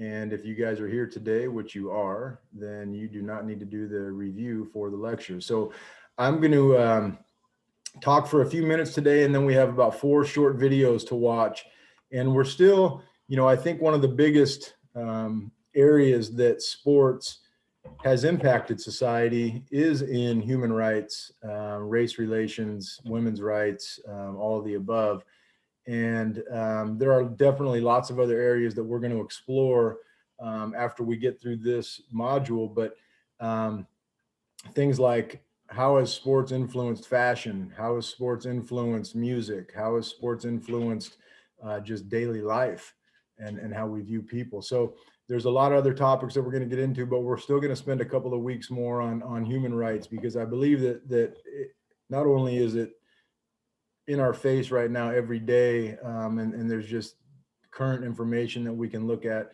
And if you guys are here today, which you are, then you do not need to do the review for the lecture. So I'm going to talk for a few minutes today, and then we have about 4 short videos to watch. And we're still, I think one of the biggest areas that sports has impacted society is in human rights, race relations, women's rights, all of the above. And there are definitely lots of other areas that we're going to explore after we get through this module. But things like, how has sports influenced fashion? How has sports influenced music? How has sports influenced just daily life and how we view people? So there's a lot of other topics that we're going to get into, but we're still going to spend a couple of weeks more on human rights, because I believe that not only is it in our face right now every day, and there's just current information that we can look at,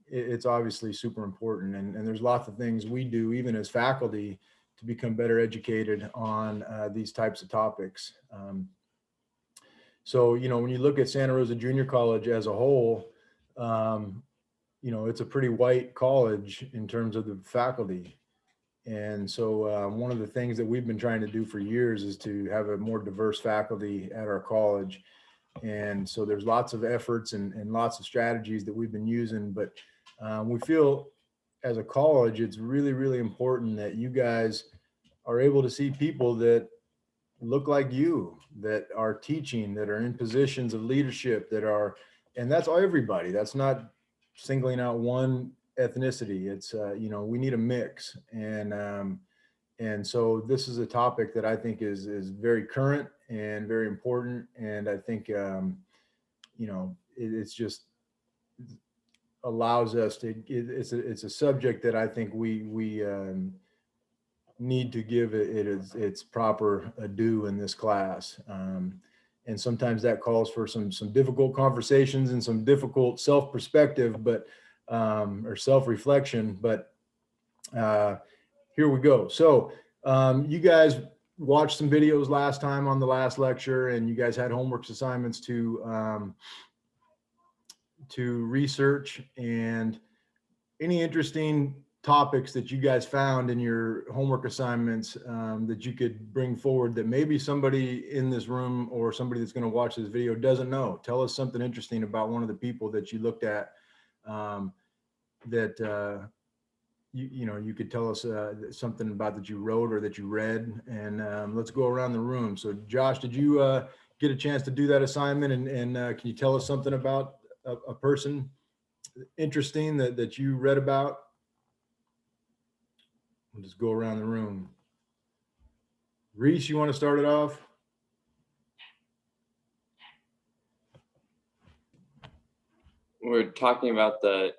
it's obviously super important. And there's lots of things we do, even as faculty, to become better educated on these types of topics. So, when you look at Santa Rosa Junior College as a whole, it's a pretty white college in terms of the faculty. And so one of the things that we've been trying to do for years is to have a more diverse faculty at our college. And so there's lots of efforts and lots of strategies that we've been using, but we feel as a college, it's really, really important that you guys are able to see people that look like you, that are teaching, that are in positions of leadership, and that's everybody. That's not singling out one ethnicity. It's, we need a mix. And so this is a topic that I think is very current and very important. And I think, it's just allows us to, it's a subject that I think we need to give its proper due in this class. And sometimes that calls for some difficult conversations and some difficult self-perspective, but or self-reflection. But here we go. So you guys watched some videos last time on the last lecture, and you guys had homework assignments to research. And any interesting topics that you guys found in your homework assignments that you could bring forward that maybe somebody in this room or somebody that's going to watch this video doesn't know? Tell us something interesting about one of the people that you looked at that you could tell us something about that you wrote or that you read. And let's go around the room. So Josh, did you get a chance to do that assignment? And can you tell us something about a person interesting that you read about? We'll just go around the room. Reese, you want to start it off? We're talking about the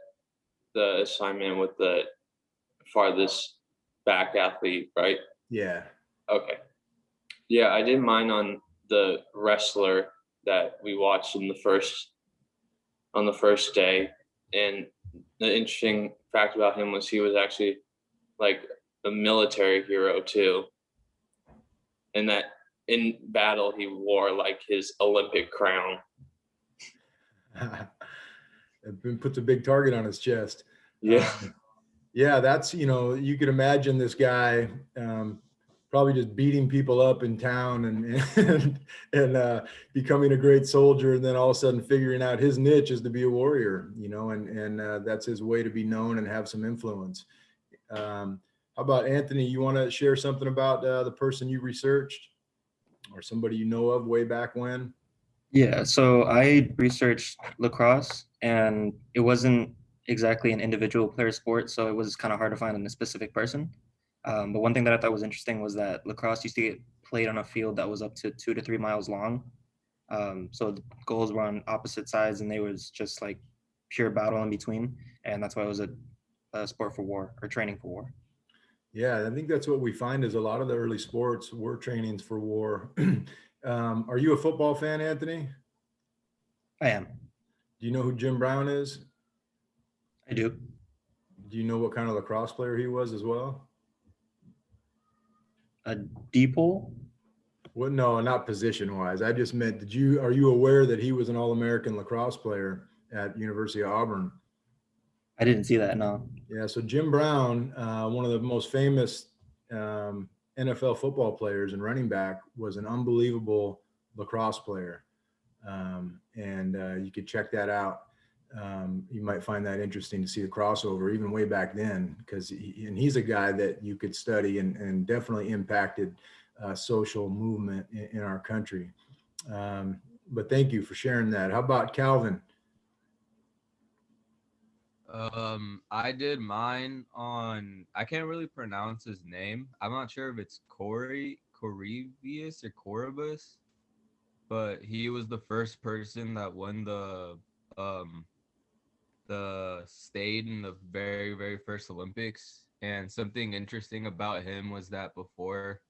assignment with the farthest back athlete, right? Yeah. Okay. Yeah, I did mine on the wrestler that we watched on the first day. And the interesting fact about him was he was actually like a military hero too. And that in battle he wore like his Olympic crown. It puts a big target on his chest. Yeah. Yeah, that's, you could imagine this guy probably just beating people up in town and becoming a great soldier, and then all of a sudden figuring out his niche is to be a warrior, and that's his way to be known and have some influence. How about Anthony? You want to share something about the person you researched or somebody you know of way back when? Yeah, so I researched lacrosse, and it wasn't exactly an individual player sport, so it was kind of hard to find a specific person. But one thing that I thought was interesting was that lacrosse used to get played on a field that was up to 2 to 3 miles long. So the goals were on opposite sides, and they was just like pure battle in between, and that's why it was a sport for war, or training for war. Yeah, I think that's what we find is a lot of the early sports were trainings for war. Are you a football fan, Anthony? I am. Do you know who Jim Brown is? I do. Do you know what kind of lacrosse player he was as well? A D-pole? Well, no, not position wise. I just meant, are you aware that he was an All-American lacrosse player at University of Auburn? I didn't see that. No. Yeah, so Jim Brown, one of the most famous NFL football players and running back, was an unbelievable lacrosse player. And you could check that out. You might find that interesting to see the crossover even way back then, because he's a guy that you could study and definitely impacted social movement in our country. But thank you for sharing that. How about Calvin? I did mine on, I can't really pronounce his name. I'm not sure if it's Correvius or Coribus, but he was the first person that won the stayed in the very, very first Olympics. And something interesting about him was that before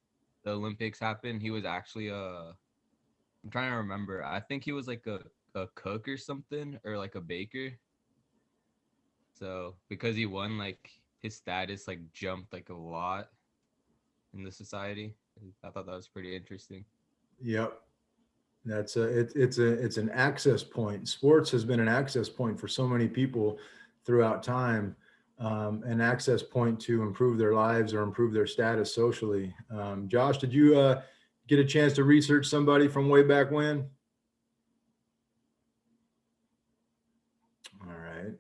the Olympics happened, he was actually I'm trying to remember. I think he was like a cook or something, or like a baker. So because he won, like his status like jumped like a lot in the society. I thought that was pretty interesting. Yep. That's it's an access point. Sports has been an access point for so many people throughout time, an access point to improve their lives or improve their status socially. Josh, did you get a chance to research somebody from way back when? All right.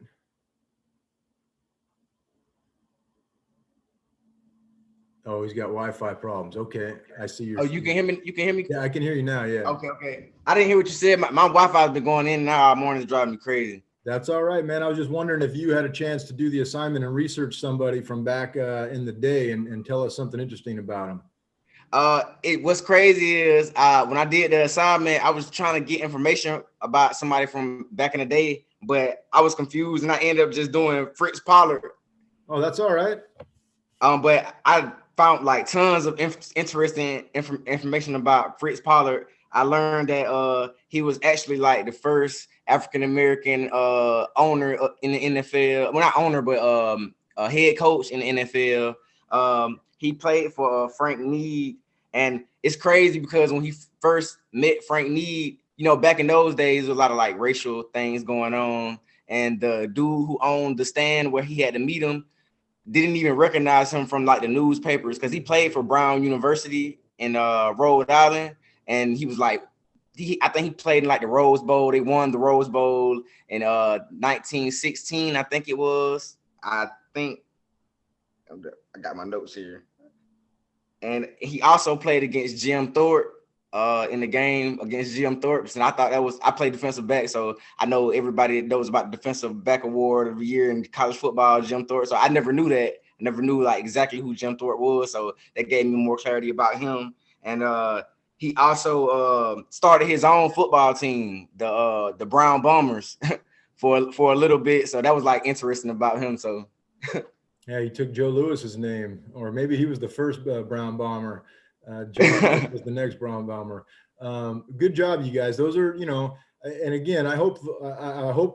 Oh, he's got Wi-Fi problems. Okay, I see your. Oh, you can hear me? You can hear me? Yeah, I can hear you now. Yeah. Okay. I didn't hear what you said. My Wi-Fi has been going in and out all morning. It's driving me crazy. That's all right, man. I was just wondering if you had a chance to do the assignment and research somebody from back in the day and tell us something interesting about them. What's crazy is when I did the assignment, I was trying to get information about somebody from back in the day, but I was confused and I ended up just doing Fritz Pollard. Oh, that's all right. But I found like tons of interesting information about Fritz Pollard. I learned that he was actually like the first African American owner in the NFL. Well, not owner, but a head coach in the NFL. He played for Frank Need, and it's crazy because when he first met Frank Need, you know, back in those days, there was a lot of like racial things going on, and the dude who owned the stand where he had to meet him didn't even recognize him from like the newspapers because he played for Brown University in Rhode Island, and he was like, I think he played in like the Rose Bowl. They won the Rose Bowl in 1916, I think it was. I think I got my notes here. And he also played against Jim Thorpe in the game against Jim Thorpe. And I thought I played defensive back. So I know everybody knows about the defensive back award of the year in college football, Jim Thorpe. So I never knew that. I never knew like exactly who Jim Thorpe was. So that gave me more clarity about him. And he also started his own football team, the Brown Bombers, for a little bit. So that was like interesting about him. So yeah, he took Joe Lewis's name, or maybe he was the first Brown Bomber. Joe Lewis was the next Brown Bomber. Good job, you guys. Those are, you know, and again, I hope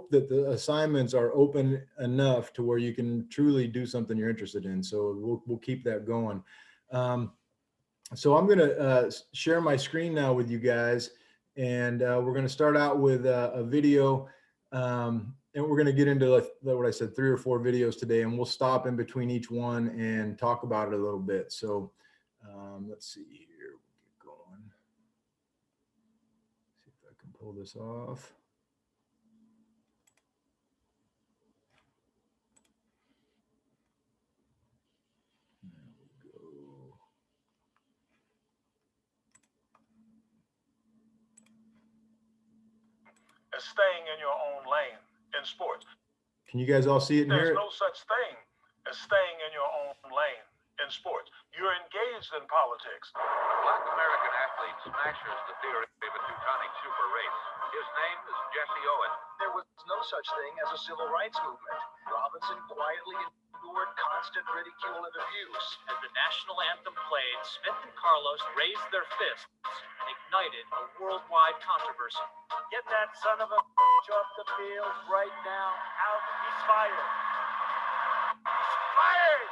that the assignments are open enough to where you can truly do something you're interested in. So we'll keep that going. So I'm going to share my screen now with you guys, and we're going to start out with a video, and we're going to get into what I said, 3 or 4 videos today, and we'll stop in between each one and talk about it a little bit. So let's see here. We'll get going. See if I can pull this off. As staying in your own lane in sports. Can you guys all see it and hear it? There's no such thing as staying in your own lane in sports. You're engaged in politics. A black American athlete smashes the theory of a Teutonic super race. His name is Jesse Owen. There was no such thing as a civil rights movement. Robinson quietly endured constant ridicule and abuse. As the national anthem played, Smith and Carlos raised their fists and ignited a worldwide controversy. Get that son of a bitch off the field right now. Out. He's fired. He's fired!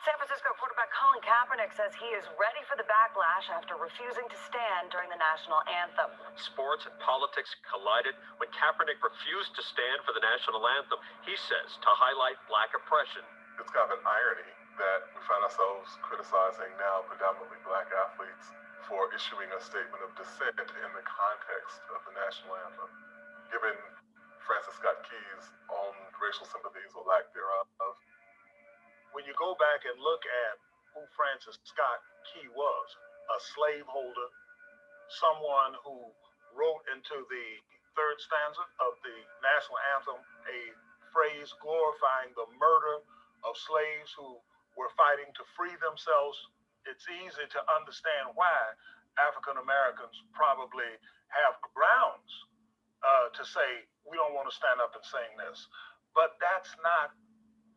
San Francisco quarterback Colin Kaepernick Kaepernick says he is ready for the backlash after refusing to stand during the national anthem. Sports and politics collided when Kaepernick refused to stand for the national anthem, he says, to highlight black oppression. It's kind of an irony that we find ourselves criticizing now predominantly black athletes for issuing a statement of dissent in the context of the national anthem, given Francis Scott Key's own racial sympathies or lack thereof. When you go back and look at who Francis Scott Key was, a slaveholder, someone who wrote into the third stanza of the national anthem a phrase glorifying the murder of slaves who were fighting to free themselves, it's easy to understand why African Americans probably have grounds to say, we don't want to stand up and sing this. But that's not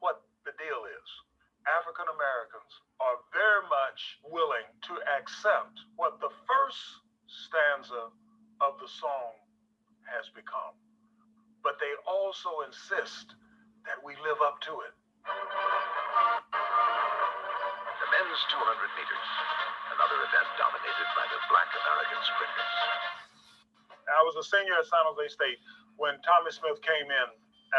what the deal is. African Americans are very much willing to accept what the first stanza of the song has become. But they also insist that we live up to it. The men's 200 meters, another event dominated by the black American sprinters. I was a senior at San Jose State when Tommy Smith came in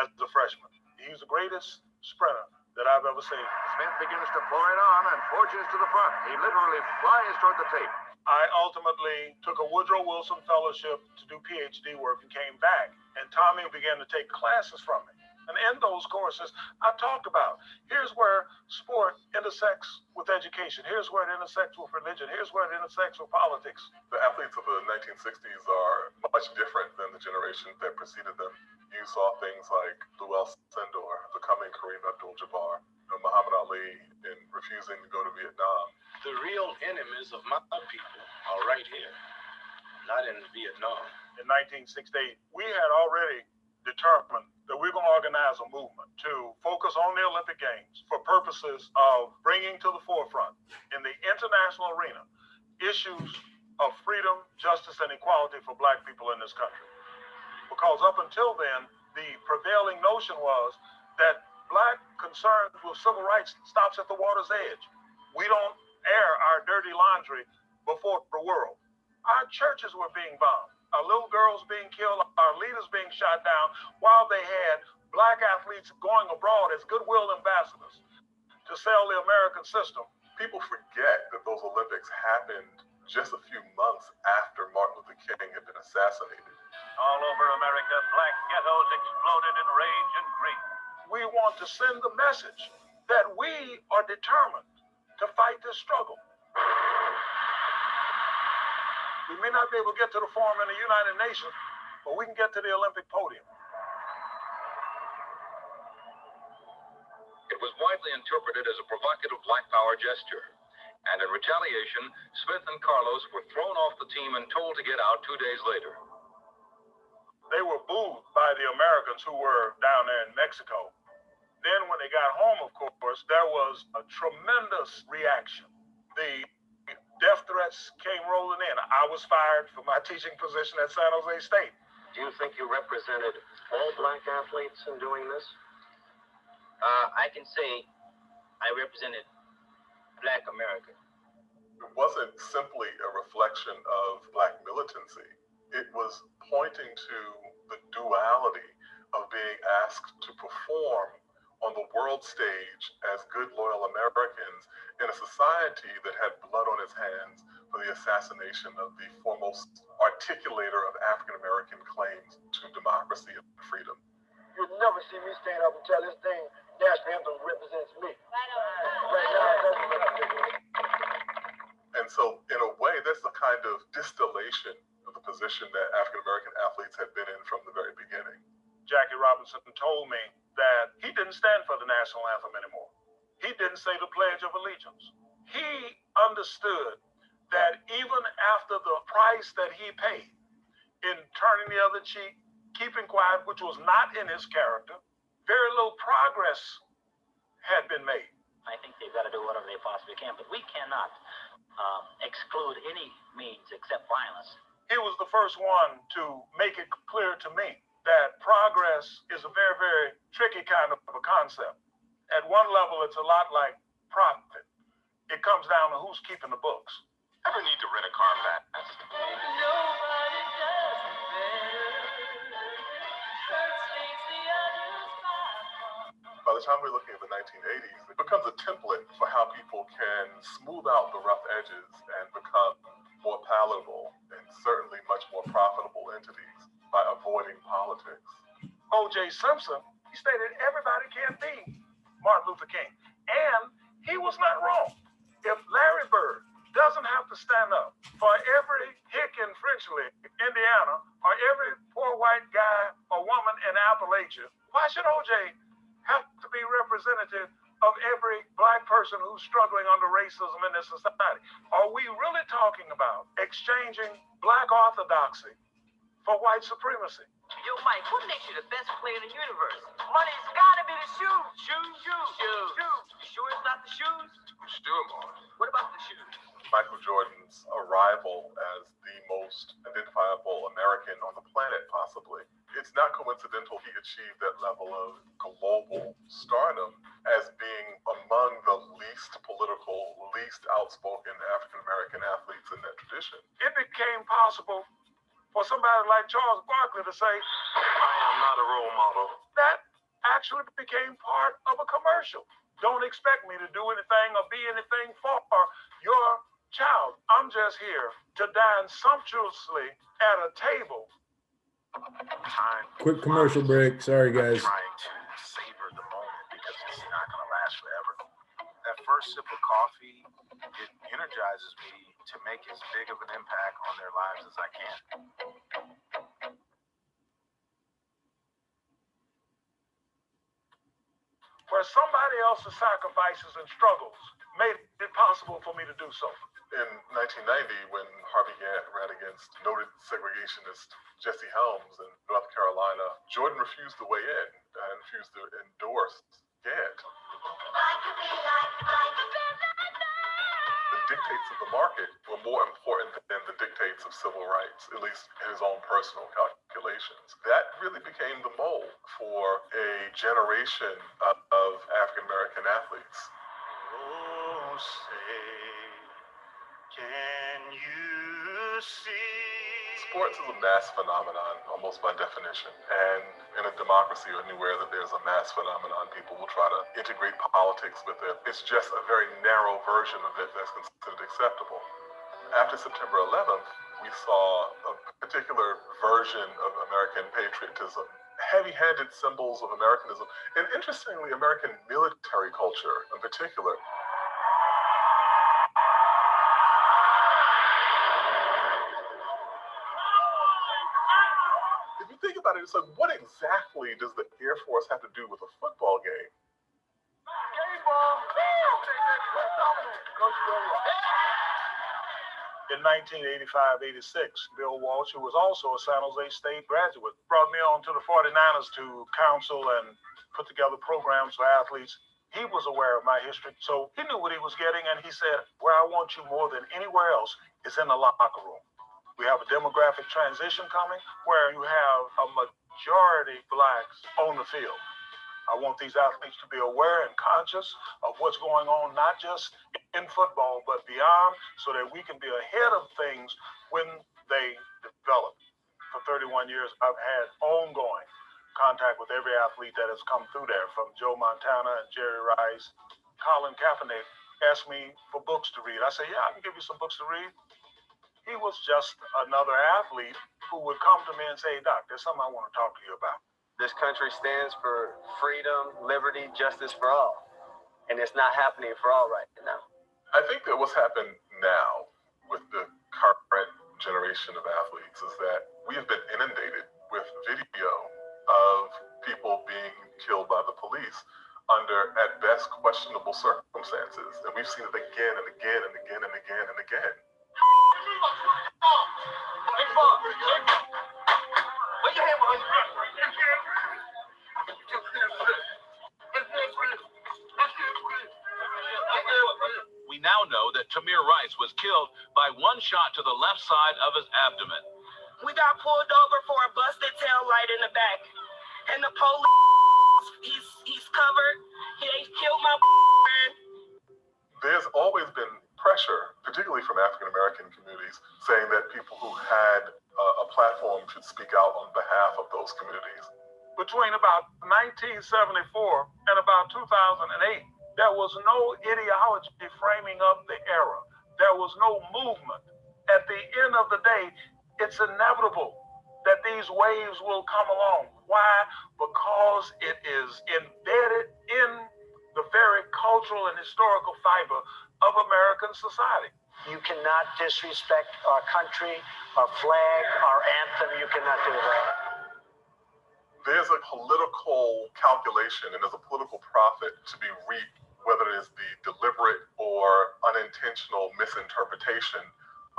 as a freshman. He's the greatest sprinter that I've ever seen. Smith begins to pour it on and forges to the front. He literally flies toward the tape. I ultimately took a Woodrow Wilson fellowship to do PhD work and came back. And Tommy began to take classes from me. And in those courses, I talked about, here's where sport intersects with education. Here's where it intersects with religion. Here's where it intersects with politics. The athletes of the 1960s are much different than the generation that preceded them. You saw things like Lou Alcindor becoming Kareem Abdul-Jabbar, Muhammad Ali in refusing to go to Vietnam. The real enemies of my people are right here, not in Vietnam. In 1968, we had already determined that we're going to organize a movement to focus on the Olympic Games for purposes of bringing to the forefront in the international arena issues of freedom, justice, and equality for black people in this country. Because up until then, the prevailing notion was that black concern with civil rights stops at the water's edge. We don't air our dirty laundry before the world. Our churches were being bombed. Our little girls being killed, our leaders being shot down, while they had black athletes going abroad as goodwill ambassadors to sell the American system. People forget that those Olympics happened just a few months after Martin Luther King had been assassinated. All over America, black ghettos exploded in rage and grief. We want to send the message that we are determined to fight this struggle. We may not be able to get to the forum in the United Nations, but we can get to the Olympic podium. It was widely interpreted as a provocative black power gesture. And in retaliation, Smith and Carlos were thrown off the team and told to get out 2 days later. They were booed by the Americans who were down there in Mexico. Then when they got home, of course, there was a tremendous reaction. The death threats came rolling in. I was fired from my teaching position at San Jose State. Do you think you represented all black athletes in doing this? I can say I represented Black America. It wasn't simply a reflection of black militancy. It was pointing to the duality of being asked to perform on the world stage as good, loyal Americans in a society that had blood on its hands for the assassination of the foremost articulator of African-American claims to democracy and freedom. You'll never see me stand up and tell this thing, national anthem represents me. Right now, and so, in a way, that's the kind of distillation of the position that African-American athletes had been in from the very beginning. Jackie Robinson told me that he didn't stand for the national anthem anymore. He didn't say the Pledge of Allegiance. He understood that even after the price that he paid in turning the other cheek, keeping quiet, which was not in his character, very little progress had been made. I think they've got to do whatever they possibly can, but we cannot exclude any means except violence. He was the first one to make it clear to me that progress is a very, very tricky kind of a concept. At one level, it's a lot like profit. It comes down to who's keeping the books. Ever need to rent a car fast? By the time we're looking at the 1980s, it becomes a template for how people can smooth out the rough edges and become more palatable and certainly much more profitable entities by avoiding politics. O.J. Simpson, he stated everybody can't be Martin Luther King. And he was not wrong. If Larry Bird doesn't have to stand up for every hick in Frenchley, Indiana, or every poor white guy or woman in Appalachia, why should O.J. have to be representative of every black person who's struggling under racism in this society? Are we really talking about exchanging black orthodoxy for white supremacy? Yo, Mike, what makes you the best player in the universe? Money's gotta be the shoes. Shoes. You sure it's not the shoes? Sure, Mark. What about the shoes? Michael Jordan's arrival as the most identifiable American on the planet, possibly. It's not coincidental he achieved that level of global stardom as being among the least political, least outspoken African-American athletes in that tradition. It became possible for somebody like Charles Barkley to say, I am not a role model. that actually became part of a commercial. Don't expect me to do anything or be anything for your child. I'm just here to dine sumptuously at a table. Quick commercial break. Sorry, guys. Trying to savor the moment because it's not going to last forever. That first sip of coffee, it energizes me to make as big of an impact on their lives as I can. Where somebody else's sacrifices and struggles made it possible for me to do so. In 1990, when Harvey Gantt ran against noted segregationist Jesse Helms in North Carolina, Jordan refused to weigh in and refused to endorse Gantt. The dictates of the market were more important than the dictates of civil rights, at least in his own personal calculations. That really became the mold for a generation of African-American athletes. Oh, say, can you see? Sports is a mass phenomenon, almost by definition. And in a democracy or anywhere that there's a mass phenomenon, people will try to integrate politics with it. It's just a very narrow version of it that's considered acceptable. After September 11th, we saw a particular version of American patriotism, heavy-handed symbols of Americanism, and interestingly, American military culture in particular. If you think about it, it's like, what exactly does the Air Force have to do with a football game? In 1985-86, Bill Walsh, who was also a San Jose State graduate, brought me on to the 49ers to counsel and put together programs for athletes. He was aware of my history, so he knew what he was getting, and he said, where I want you more than anywhere else is in the locker room. We have a demographic transition coming where you have a majority blacks on the field. I want these athletes to be aware and conscious of what's going on, not just in football, but beyond, so that we can be ahead of things when they develop. For 31 years, I've had ongoing contact with every athlete that has come through there, from Joe Montana and Jerry Rice. Colin Kaepernick asked me for books to read. I said, yeah, I can give you some books to read. He was just another athlete who would come to me and say, Doc, there's something I want to talk to you about. This country stands for freedom, liberty, justice for all. And it's not happening for all right now. I think that what's happened now with the current generation of athletes is that we have been inundated with video of people being killed by the police under, at best, questionable circumstances. And we've seen it again and again and again and again and again. We now know that Tamir Rice was killed by one shot to the left side of his abdomen. We got pulled over for a busted tail light in the back. And the police, he's covered. He ain't killed my friend. there's always been pressure, particularly from African American communities, saying that people who had a platform should speak out on behalf of those communities. Between about 1974 and about 2008, there was no ideology framing up the era. There was no movement. At the end of the day, it's inevitable that these waves will come along. Why? Because it is embedded in the very cultural and historical fiber of American society. You cannot disrespect our country, our flag, our anthem. You cannot do that. There's a political calculation and there's a political profit to be reaped, whether it is the deliberate or unintentional misinterpretation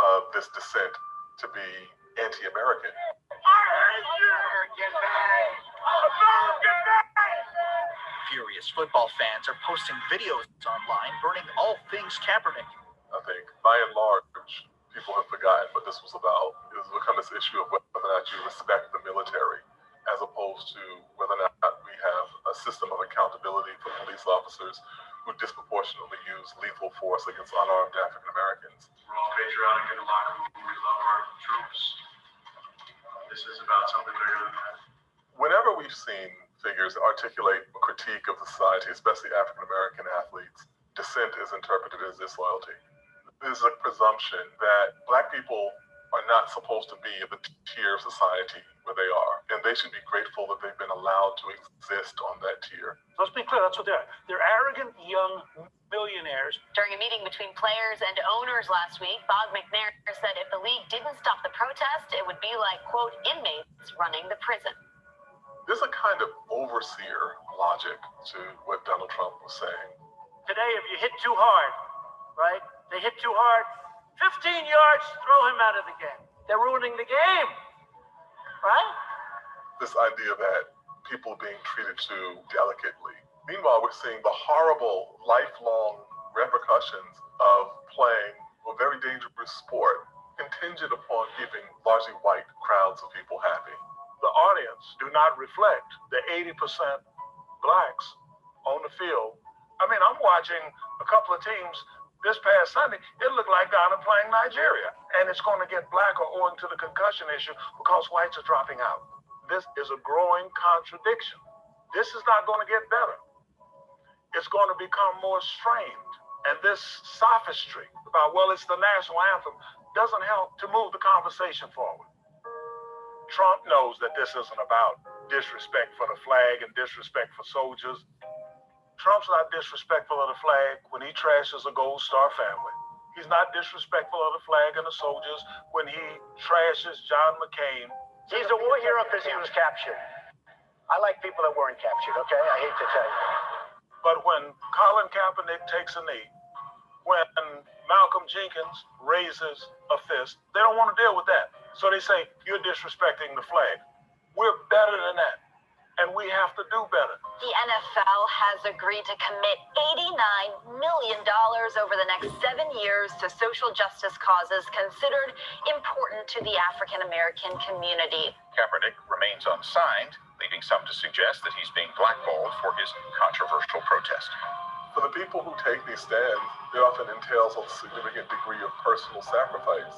of this dissent to be anti-American. Furious football fans are posting videos online burning all things Kaepernick. I think, by and large, people have forgotten what this was about. It has become this issue of whether or not you respect the military, as opposed to whether or not we have a system of accountability for police officers who disproportionately use lethal force against unarmed African Americans. We're all patriotic in the locker room. We love our troops. This is about something bigger than that. Whenever we've seen figures articulate a critique of the society, especially African American athletes, dissent is interpreted as disloyalty. There's a presumption that Black people are not supposed to be in the tier of society where they are, and they should be grateful that they've been allowed to exist on that tier. Let's be clear, that's what they are. They're arrogant young millionaires. During a meeting between players and owners last week, Bob McNair said if the league didn't stop the protest, it would be like, quote, inmates running the prison. There's a kind of overseer logic to what Donald Trump was saying. Today, if you hit too hard, right? They hit too hard, 15 yards, throw him out of the game. They're ruining the game, right? This idea that people are being treated too delicately. Meanwhile, we're seeing the horrible, lifelong repercussions of playing a very dangerous sport contingent upon keeping largely white crowds of people happy. The audience do not reflect the 80% Blacks on the field. I mean, I'm watching a couple of teams this past Sunday. It looked like Ghana playing Nigeria, and it's going to get blacker owing to the concussion issue because whites are dropping out. This is a growing contradiction. This is not going to get better. It's going to become more strained. And this sophistry about, well, it's the national anthem, doesn't help to move the conversation forward. Trump knows that this isn't about disrespect for the flag and disrespect for soldiers. Trump's not disrespectful of the flag when he trashes a Gold Star family. He's not disrespectful of the flag and the soldiers when he trashes John McCain. He's a war hero because he was captured. I like people that weren't captured, okay? I hate to tell you. But when Colin Kaepernick takes a knee, when Malcolm Jenkins raises a fist, they don't want to deal with that. So they say, you're disrespecting the flag. We're better than that. And we have to do better. The NFL has agreed to commit $89 million over the next 7 years to social justice causes considered important to the African American community. Kaepernick remains unsigned, leading some to suggest that he's being blackballed for his controversial protest. For the people who take these stands, it often entails a significant degree of personal sacrifice.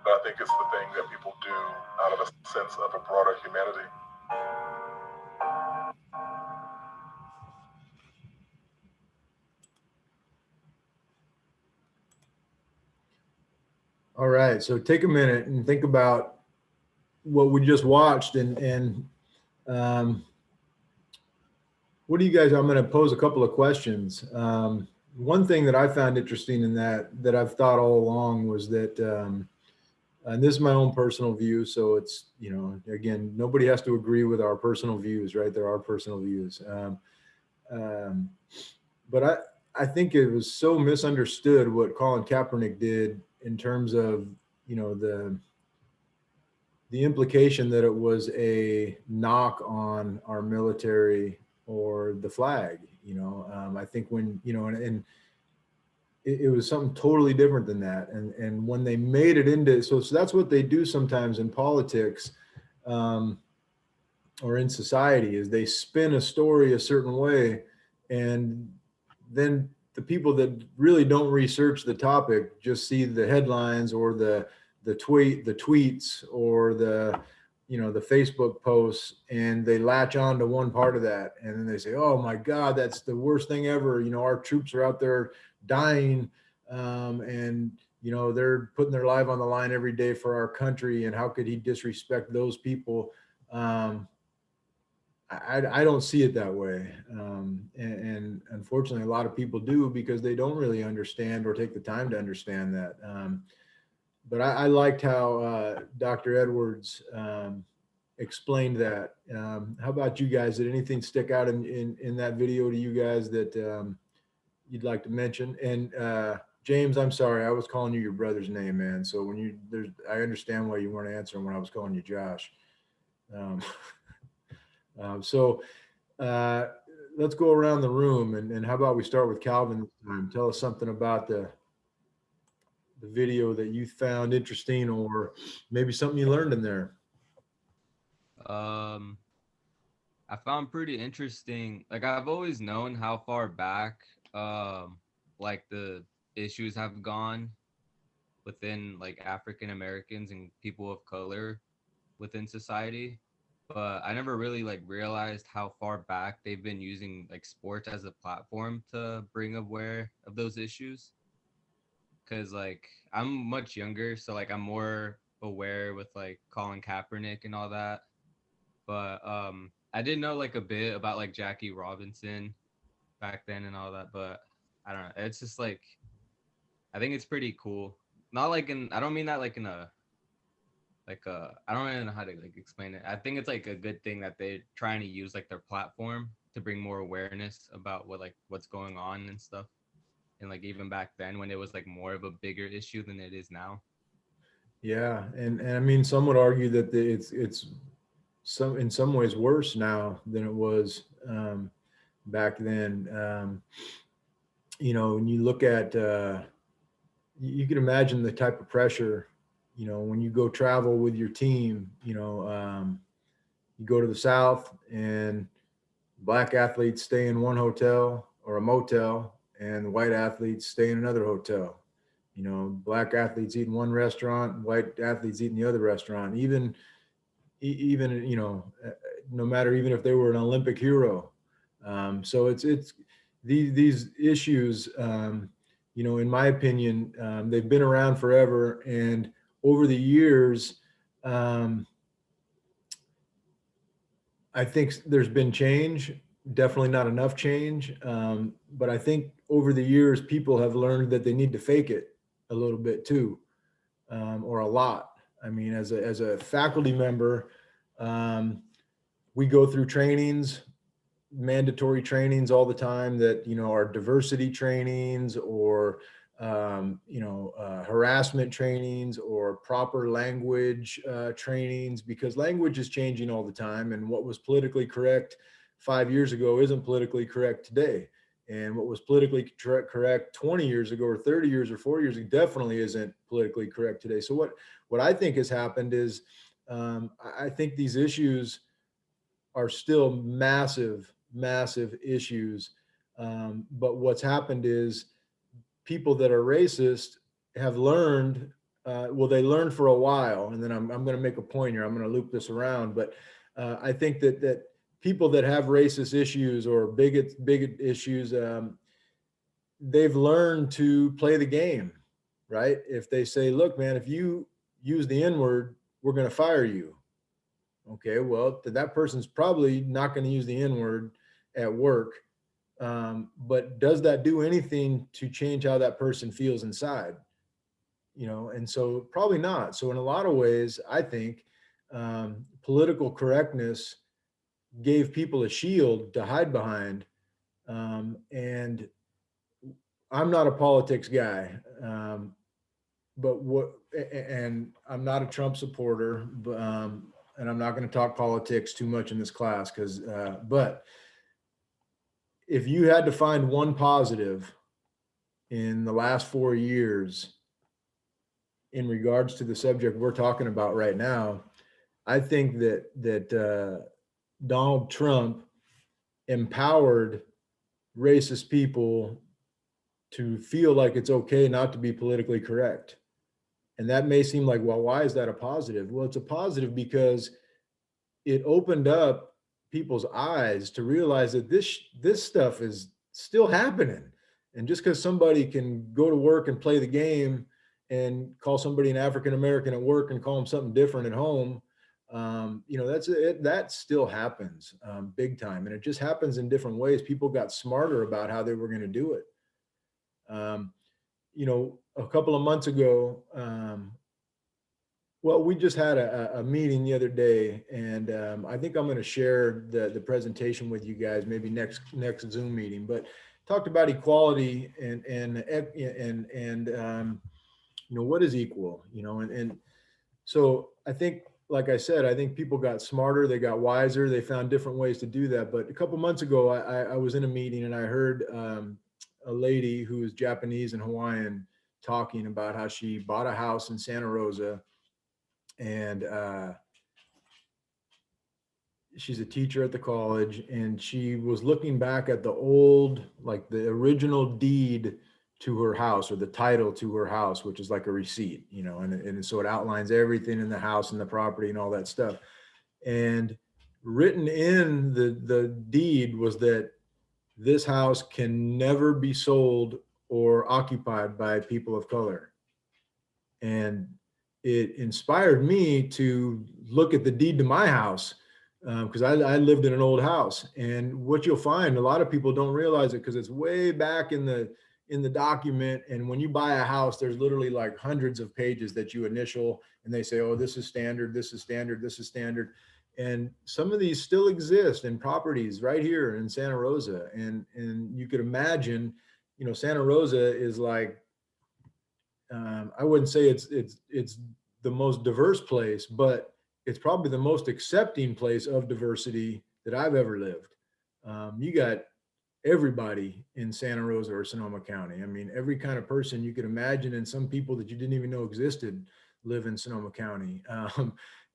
But I think it's the thing that people do out of a sense of a broader humanity. All right, so take a minute and think about what we just watched, and what do you guys? I'm going to pose a couple of questions. One thing that I found interesting in that I've thought all along was that, and this is my own personal view, so it's, you know, again, nobody has to agree with our personal views, right? There are personal views, but I think it was so misunderstood what Colin Kaepernick did in terms of, you know, the implication that it was a knock on our military or the flag. You know, I think when, you know, and it was something totally different than that. And when they made it into, so that's what they do sometimes in politics or in society, is they spin a story a certain way, and then the people that really don't research the topic just see the headlines or the tweets or the, you know, the Facebook posts, and they latch on to one part of that. And then they say, oh my God, that's the worst thing ever. You know, our troops are out there dying, and, you know, they're putting their life on the line every day for our country. And how could he disrespect those people? I don't see it that way. And unfortunately, a lot of people do, because they don't really understand or take the time to understand that. But I liked how Dr. Edwards explained that. How about you guys? Did anything stick out in that video to you guys that you'd like to mention? And James, I'm sorry, I was calling you your brother's name, man. So when I understand why you weren't answering when I was calling you Josh. So let's go around the room, and how about we start with Calvin this time? Tell us something about the video that you found interesting, or maybe something you learned in there. I found pretty interesting. Like, I've always known how far back like the issues have gone within like African Americans and people of color within society, but I never really like realized how far back they've been using like sports as a platform to bring aware of those issues. Cause like I'm much younger, so like I'm more aware with like Colin Kaepernick and all that. But I did know like a bit about like Jackie Robinson back then and all that, but I don't know. It's just like I think it's pretty cool. Not like I don't mean that like in a I don't really know how to like explain it. I think it's like a good thing that they're trying to use like their platform to bring more awareness about what's going on and stuff. And like even back then when it was like more of a bigger issue than it is now. Yeah, and I mean, some would argue that it's in some ways worse now than it was back then. You know, when you look at, you can imagine the type of pressure, you know, when you go travel with your team. You know, you go to the South, and black athletes stay in one hotel or a motel, and white athletes stay in another hotel. You know, black athletes eat in one restaurant, white athletes eat in the other restaurant. Even you know, no matter, even if they were an Olympic hero. So it's these issues. You know, in my opinion, they've been around forever, and over the years, I think there's been change. Definitely not enough change, but I think over the years, people have learned that they need to fake it a little bit too, or a lot. I mean, as a faculty member, we go through trainings, mandatory trainings all the time that, you know, are diversity trainings, or you know, harassment trainings, or proper language trainings, because language is changing all the time, and what was politically correct 5 years ago isn't politically correct today, and what was politically correct 20 years ago or 30 years or 40 years ago definitely isn't politically correct today. So what I think has happened is, I think these issues are still massive issues. But what's happened is, people that are racist have learned, well, they learned for a while, and then I'm going to make a point here. I'm going to loop this around, but I think that people that have racist issues or bigot issues, they've learned to play the game, right? If they say, look, man, if you use the N-word, we're going to fire you. Okay, well, that person's probably not going to use the N-word at work. But does that do anything to change how that person feels inside? You know, and so probably not. So in a lot of ways, I think political correctness gave people a shield to hide behind. And I'm not a politics guy, and I'm not a Trump supporter, but and I'm not going to talk politics too much in this class, because, but if you had to find one positive in the last 4 years in regards to the subject we're talking about right now, I think that Donald Trump empowered racist people to feel like it's okay not to be politically correct. And that may seem like, well, why is that a positive? Well, it's a positive because it opened up people's eyes to realize that this stuff is still happening. And just because somebody can go to work and play the game and call somebody an African American at work and call them something different at home, you know, that still happens big time. And it just happens in different ways. People got smarter about how they were going to do it. You know, a couple of months ago, well, we just had a meeting the other day, and I think I'm going to share the presentation with you guys maybe next Zoom meeting. But talked about equality and you know, what is equal, you know, and so I think, like I said, I think people got smarter, they got wiser, they found different ways to do that. But a couple months ago, I was in a meeting and I heard a lady who is Japanese and Hawaiian talking about how she bought a house in Santa Rosa, and she's a teacher at the college, and she was looking back at the old, like the original deed to her house, or the title to her house, which is like a receipt, you know, and so it outlines everything in the house and the property and all that stuff. And written in the deed was that this house can never be sold or occupied by people of color. And it inspired me to look at the deed to my house, because I lived in an old house. And what you'll find, a lot of people don't realize it because it's way back in the document. And when you buy a house, there's literally like hundreds of pages that you initial, and they say, oh, this is standard, this is standard, this is standard. And some of these still exist in properties right here in Santa Rosa. And you could imagine, you know, Santa Rosa is like, I wouldn't say it's the most diverse place, but it's probably the most accepting place of diversity that I've ever lived. You got everybody in Santa Rosa or Sonoma County. I mean, every kind of person you could imagine, and some people that you didn't even know existed live in Sonoma County.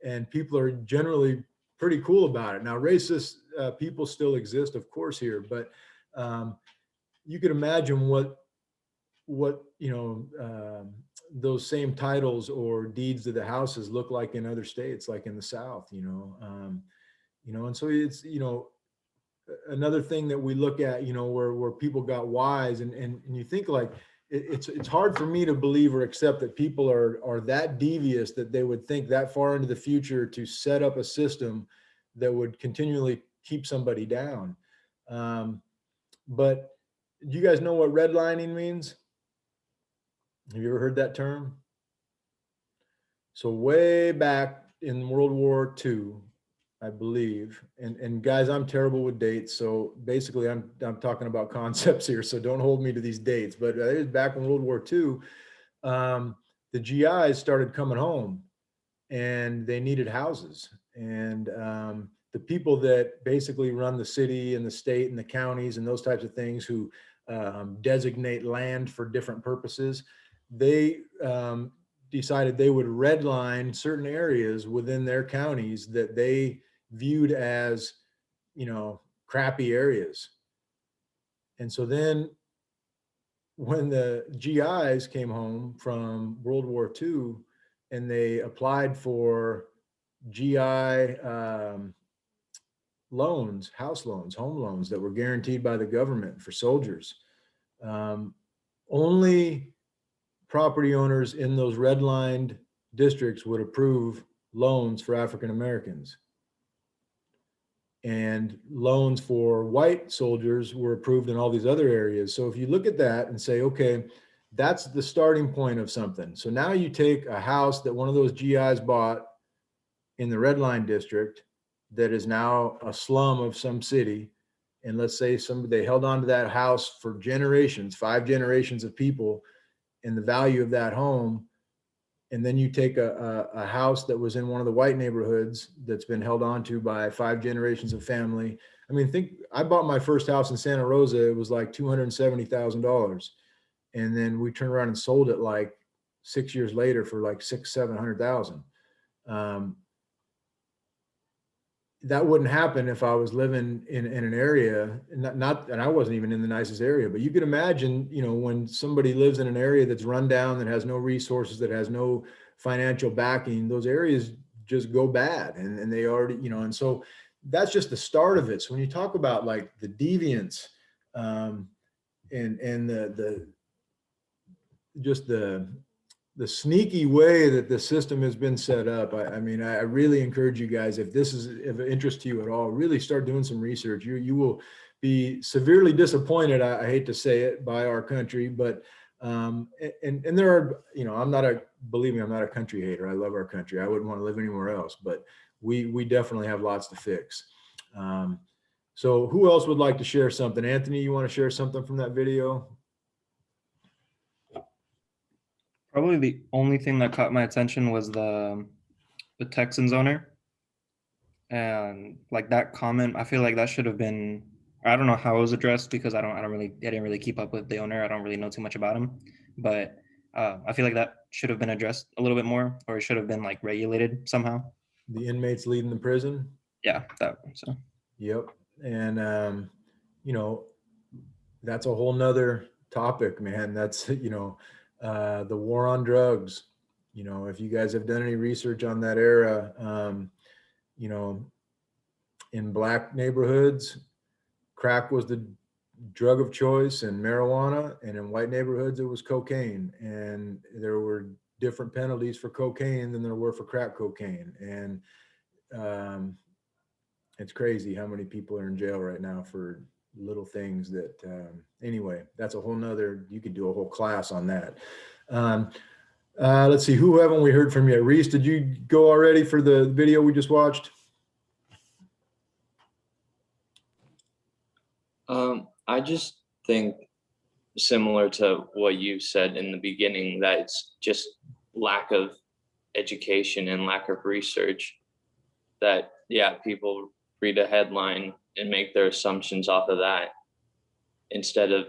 And people are generally pretty cool about it. Now, racist people still exist, of course, here, but you could imagine what you know, those same titles or deeds to the houses look like in other states, like in the South, you know. And so it's, you know, another thing that we look at, you know, where people got wise, and you think like, it's hard for me to believe or accept that people are that devious that they would think that far into the future to set up a system that would continually keep somebody down. But do you guys know what redlining means? Have you ever heard that term? So way back in World War II, I believe, and guys, I'm terrible with dates. So basically I'm talking about concepts here. So don't hold me to these dates, but it was back in World War II. The GIs started coming home and they needed houses. And the people that basically run the city and the state and the counties and those types of things, who designate land for different purposes, they decided they would redline certain areas within their counties that they viewed as, you know, crappy areas. And so then when the GIs came home from World War II and they applied for GI loans, house loans, home loans that were guaranteed by the government for soldiers, only property owners in those redlined districts would approve loans for African Americans. And loans for white soldiers were approved in all these other areas. So if you look at that and say, okay, that's the starting point of something. So now you take a house that one of those GIs bought in the red line district that is now a slum of some city, and let's say they held on to that house for generations, 5 generations of people, and the value of that home. And then you take a house that was in one of the white neighborhoods that's been held on to by 5 generations of family. I mean, I bought my first house in Santa Rosa. It was like $270,000. And then we turned around and sold it like 6 years later for like $600,000-700,000. that wouldn't happen if I was living in an area, and I wasn't even in the nicest area, but you can imagine, you know, when somebody lives in an area that's run down, that has no resources, that has no financial backing, those areas just go bad, and they already, you know, and so that's just the start of it. So when you talk about like the deviance, and the just the sneaky way that the system has been set up. I mean, I really encourage you guys, if this is of interest to you at all, really start doing some research. You will be severely disappointed, I hate to say it, by our country, but and there are, you know, believe me, I'm not a country hater. I love our country. I wouldn't want to live anywhere else, but we definitely have lots to fix. So who else would like to share something? Anthony, you want to share something from that video? Probably the only thing that caught my attention was the Texans owner, and like that comment. I feel like that should have been. I don't know how it was addressed because I didn't really keep up with the owner. I don't really know too much about him, but I feel like that should have been addressed a little bit more, or it should have been like regulated somehow. The inmates leading the prison. Yeah, that. So. Yep, and you know, that's a whole nother topic, man. That's, you know, the war on drugs. You know, if you guys have done any research on that era, you know, in black neighborhoods, crack was the drug of choice, and marijuana, and in white neighborhoods it was cocaine, and there were different penalties for cocaine than there were for crack cocaine. And it's crazy how many people are in jail right now for little things that, anyway, that's a whole nother, you could do a whole class on that. Let's see, who haven't we heard from yet? Reese, did you go already for the video we just watched? I just think, similar to what you said in the beginning, that it's just lack of education and lack of research, that, yeah, people read a headline and make their assumptions off of that instead of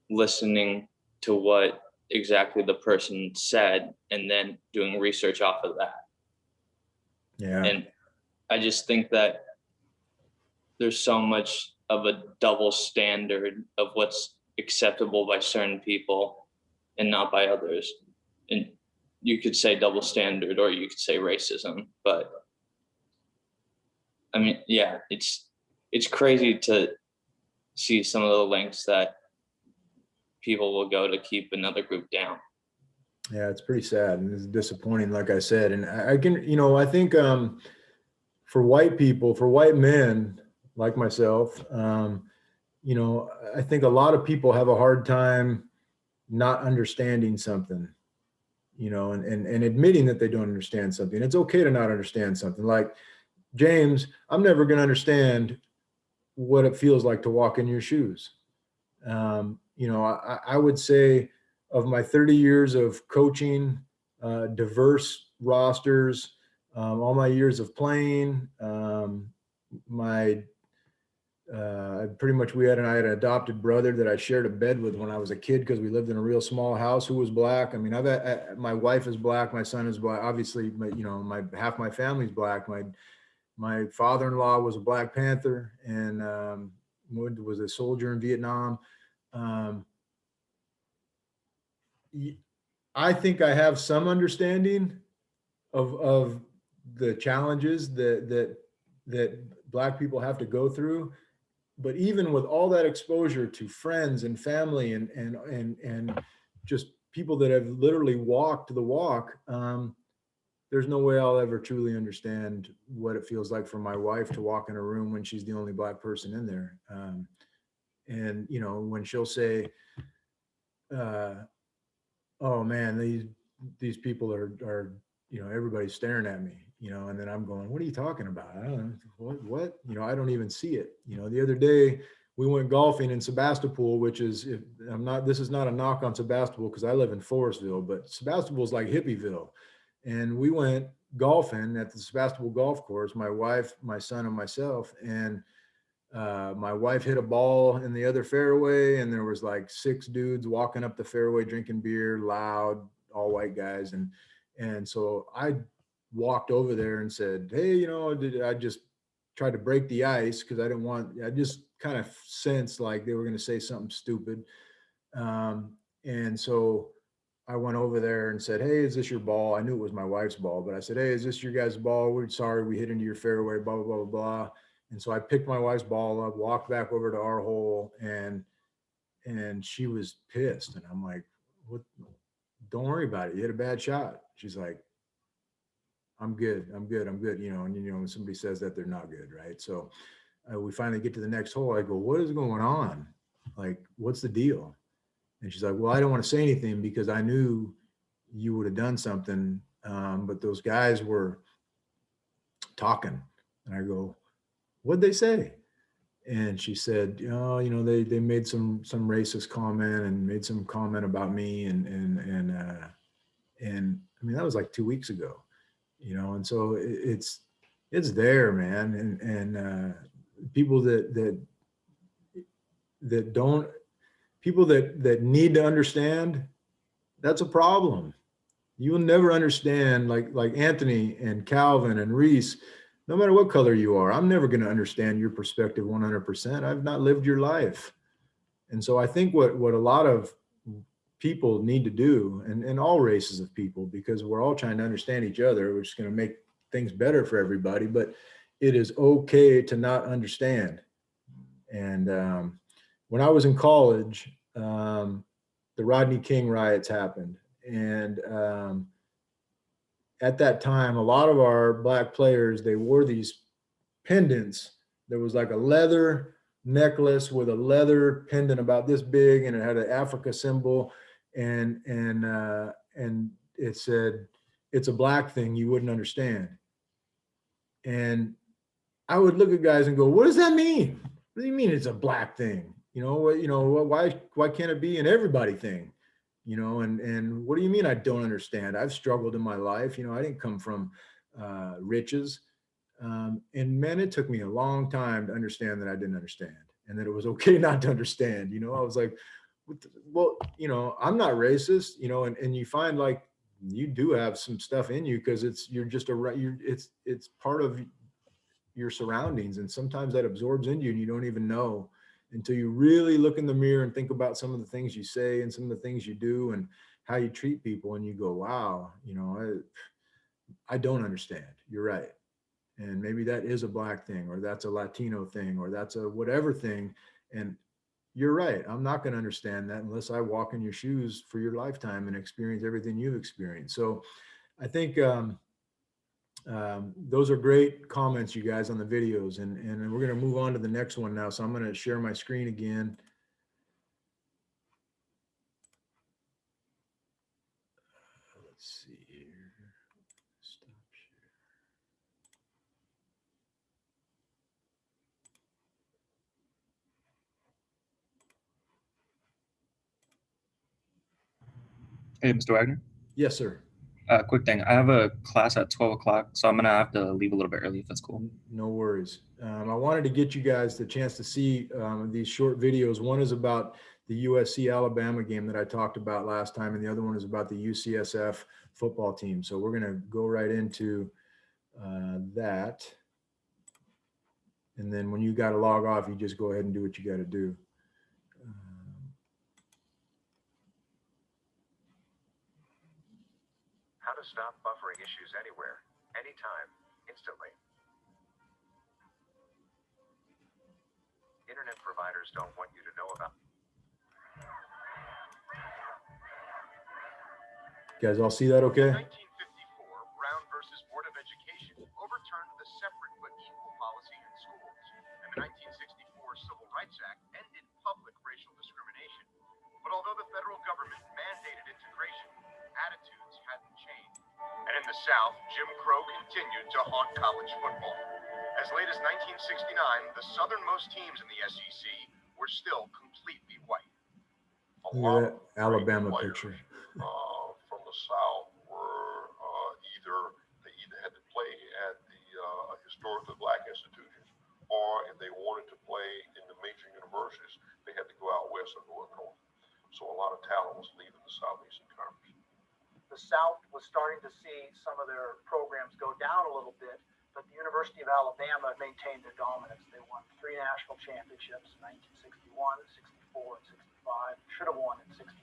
listening to what exactly the person said and then doing research off of that. Yeah. And I just think that there's so much of a double standard of what's acceptable by certain people and not by others. And you could say double standard, or you could say racism, but I mean, yeah, it's crazy to see some of the lengths that people will go to keep another group down. Yeah, it's pretty sad and it's disappointing, like I said. And I can, you know, I think for white people, for white men like myself, you know, I think a lot of people have a hard time not understanding something, you know, and admitting that they don't understand something. It's okay to not understand something. Like, James, I'm never going to understand what it feels like to walk in your shoes. You know, I would say of my 30 years of coaching, diverse rosters, all my years of playing, I had an adopted brother that I shared a bed with when I was a kid because we lived in a real small house, who was black. I mean, my wife is black, my son is black. Obviously, you know, half my family's black. My father-in-law was a Black Panther and was a soldier in Vietnam. I think I have some understanding of the challenges that Black people have to go through. But even with all that exposure to friends and family and just people that have literally walked the walk, there's no way I'll ever truly understand what it feels like for my wife to walk in a room when she's the only Black person in there. And, you know, when she'll say, oh man, these people are, you know, everybody's staring at me, you know, and then I'm going, what are you talking about? I don't know, what, you know, I don't even see it. You know, the other day we went golfing in Sebastopol, which is, this is not a knock on Sebastopol because I live in Forestville, but Sebastopol is like Hippieville. And we went golfing at the Sebastopol golf course, my wife, my son, and myself. And my wife hit a ball in the other fairway, and there was like 6 dudes walking up the fairway drinking beer, loud, all white guys. And so I walked over there and said, hey, you know, I just tried to break the ice because I just kind of sensed like they were going to say something stupid. And so I went over there and said, "Hey, is this your ball?" I knew it was my wife's ball, but I said, "Hey, is this your guys' ball? We're sorry we hit into your fairway, blah, blah, blah, blah, blah." And so I picked my wife's ball up, walked back over to our hole, and she was pissed. And I'm like, "What? Don't worry about it. You hit a bad shot." She's like, "I'm good. I'm good. I'm good." You know, and when somebody says that, they're not good, right? So we finally get to the next hole. I go, "What is going on? Like, what's the deal?" And she's like, "Well, I don't want to say anything because I knew you would have done something. But those guys were talking." And I go, "What'd they say?" And she said, "Oh, they made some racist comment and made some comment about me. And I mean, that was like 2 weeks ago, and so it's there, man. And people that don't, people that need to understand, that's a problem. You will never understand, like Anthony and Calvin and Reese, no matter what color you are. I'm never going to understand your perspective 100%. I've not lived your life. And so I think what a lot of people need to do, and all races of people, because we're all trying to understand each other, which is going to make things better for everybody, but it is okay to not understand. And when I was in college, the Rodney King riots happened. And at that time, a lot of our Black players, they wore these pendants. There was like a leather necklace with a leather pendant about this big, and it had an Africa symbol, and it said, "It's a Black thing you wouldn't understand." And I would look at guys and go, "What does that mean? What do you mean it's a Black thing? Why can't it be an everybody thing? And what do you mean I don't understand? I've struggled in my life. I didn't come from riches." And man, it took me a long time to understand that I didn't understand, and that it was okay not to understand. I was like, well, I'm not racist, and you find like you do have some stuff in you because it's part of your surroundings, and sometimes that absorbs into you and you don't even know until you really look in the mirror and think about some of the things you say and some of the things you do and how you treat people, and you go, wow, I don't understand. You're right. And maybe that is a Black thing, or that's a Latino thing, or that's a whatever thing. And you're right. I'm not going to understand that unless I walk in your shoes for your lifetime and experience everything you've experienced. So I think those are great comments, you guys, on the videos. And we're going to move on to the next one now. So I'm going to share my screen again. Let's see here. Stop share. Hey, Mr. Wagner. Yes, sir. Quick thing. I have a class at 12 o'clock, so I'm going to have to leave a little bit early if that's cool. No worries. I wanted to get you guys the chance to see these short videos. One is about the USC Alabama game that I talked about last time, and the other one is about the UCSF football team. So we're going to go right into that. And then when you got to log off, you just go ahead and do what you got to do. How to stop buffering issues anywhere, anytime, instantly. Internet providers don't want you to know about. You guys all see that okay? 1954, Brown versus Board of Education overturned the separate but equal policy in schools, and the 1964 Civil Rights Act ended public racial discrimination. But although the federal government mandated integration, attitudes hadn't changed. And in the South, Jim Crow continued to haunt college football. As late as 1969, the southernmost teams in the SEC were still completely white. Look at that Alabama picture. From the South were they either had to play at the historically Black institutions, or if they wanted to play in the major universities, they had to go out west or go up north. So a lot of talent was leaving the Southeastern Conference. The South was starting to see some of their programs go down a little bit, but the University of Alabama maintained their dominance. They won 3 national championships in 1961, 64, and 65. Should have won in 66.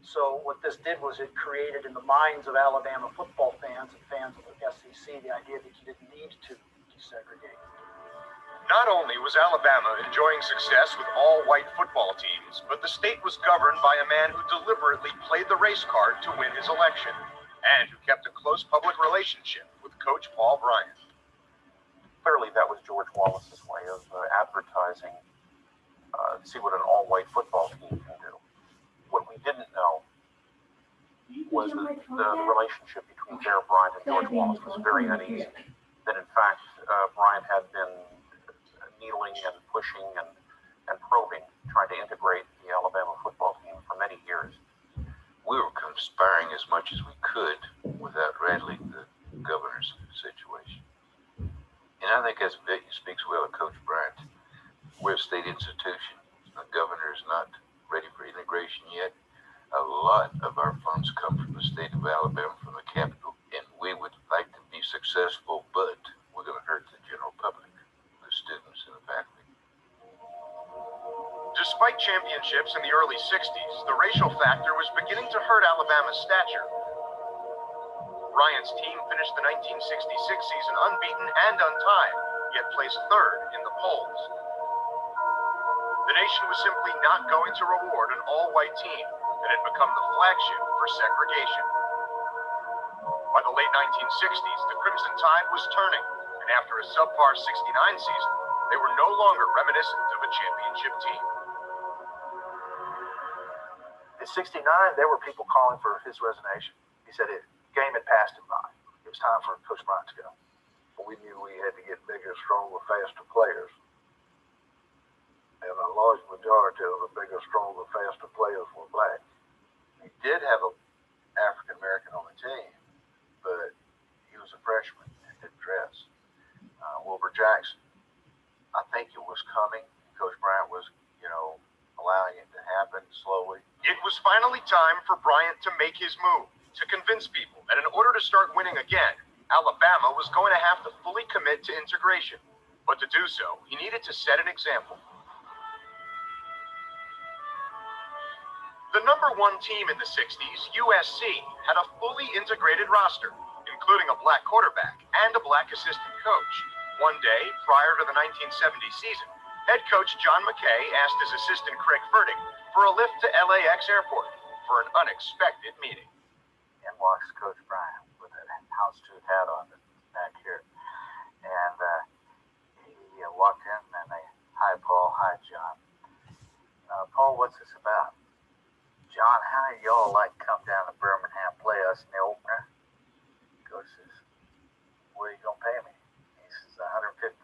So what this did was it created in the minds of Alabama football fans and fans of the SEC the idea that you didn't need to desegregate. Not only was Alabama enjoying success with all-white football teams, but the state was governed by a man who deliberately played the race card to win his election, and who kept a close public relationship with Coach Paul Bryant. Clearly, that was George Wallace's way of advertising, see what an all-white football team can do. What we didn't know was that the relationship between Bear Bryant and George Wallace was very uneasy. That in fact, Bryant had been needling and pushing and probing, trying to integrate the Alabama football team for many years. We were conspiring as much as we could without rattling the governor's situation. And I think that speaks well of Coach Bryant. We're a state institution. The governor is not ready for integration yet. A lot of our funds come from the state of Alabama, from the capital, and we would like to be successful, but we're going to hurt the general public, the students and the faculty. Despite championships in the early 60s, the racial factor was beginning to hurt Alabama's stature. Bryant's team finished the 1966 season unbeaten and untied, yet placed 3rd in the polls. The nation was simply not going to reward an all-white team that had become the flagship for segregation. By the late 1960s, the Crimson Tide was turning, and after a subpar 69 season, they were no longer reminiscent of a championship team. In 69, there were people calling for his resignation. He said the game had passed him by. It was time for Coach Bryant to go. But we knew we had to get bigger, stronger, faster players. And a large majority of the bigger, stronger, faster players were black. He did have an African-American on the team, but he was a freshman and didn't dress. Wilbur Jackson, I think it was coming. Coach Bryant was, allowing it to happen slowly. It was finally time for Bryant to make his move, to convince people that in order to start winning again, Alabama was going to have to fully commit to integration. But to do so, he needed to set an example. The number 1 team in the 60s, USC, had a fully integrated roster, including a black quarterback and a black assistant coach. One day, prior to the 1970 season, head coach John McKay asked his assistant Craig Fertig for a lift to LAX airport for an unexpected meeting. In walks Coach Bryant with a houndstooth hat on back here. And he walked in and hi Paul, hi John. Paul, what's this about? John, how do y'all like come down to Birmingham, play us in the opener? Coach says, what are you going to pay me? He says, $150,000.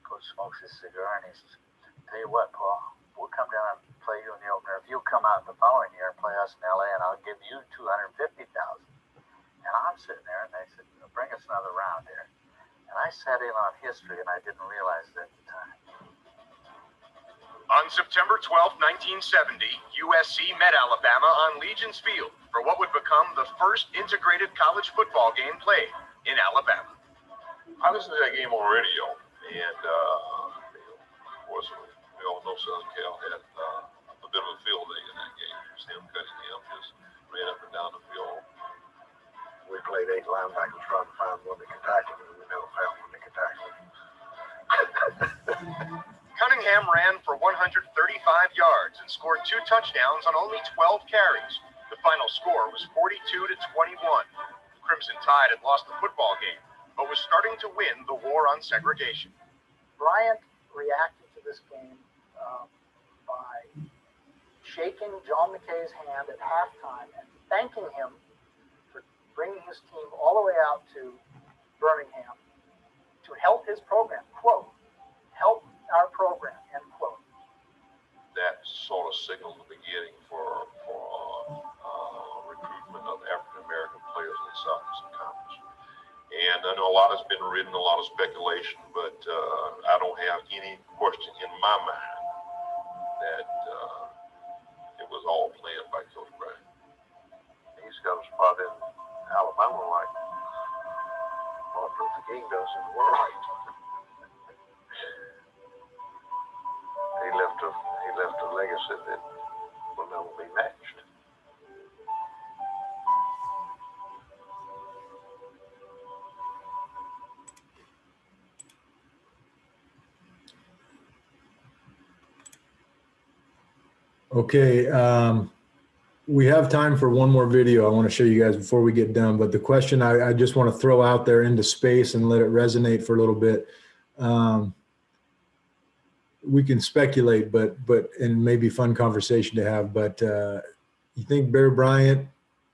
Coach smokes his cigar and he says, tell you what, Paul, we'll come down and play you in the opener. If you'll come out the following year and play us in LA, and I'll give you $250,000. And I'm sitting there and they said, bring us another round here. And I sat in on history and I didn't realize it at the time. On September 12, 1970, USC met Alabama on Legion's Field for what would become the first integrated college football game played in Alabama. I listened to that game on radio, and of course, we all know Southern Cal had a bit of a field day in that game. Sam Cunningham just ran up and down the field. We played 8 linebackers trying to find one that could tackle him, and we never found one that could tackle him. Cunningham ran for 135 yards and scored 2 touchdowns on only 12 carries. The final score was 42-21. Crimson Tide had lost the football game, but was starting to win the war on segregation. Bryant reacted to this game by shaking John McKay's hand at halftime and thanking him for bringing his team all the way out to Birmingham to help his program, quote, help our program, end quote. That sort of signaled the beginning for recruitment of African-American players in the Southeastern Conference. And I know a lot has been written, a lot of speculation, but I don't have any question in my mind that it was all planned by Coach Bryant. He's got a spot in Alabama like Martin Luther King does in the world. He left a legacy that will never be matched. Okay, we have time for one more video I want to show you guys before we get done. But the question I just want to throw out there into space and let it resonate for a little bit. We can speculate, but and maybe fun conversation to have. But you think Bear Bryant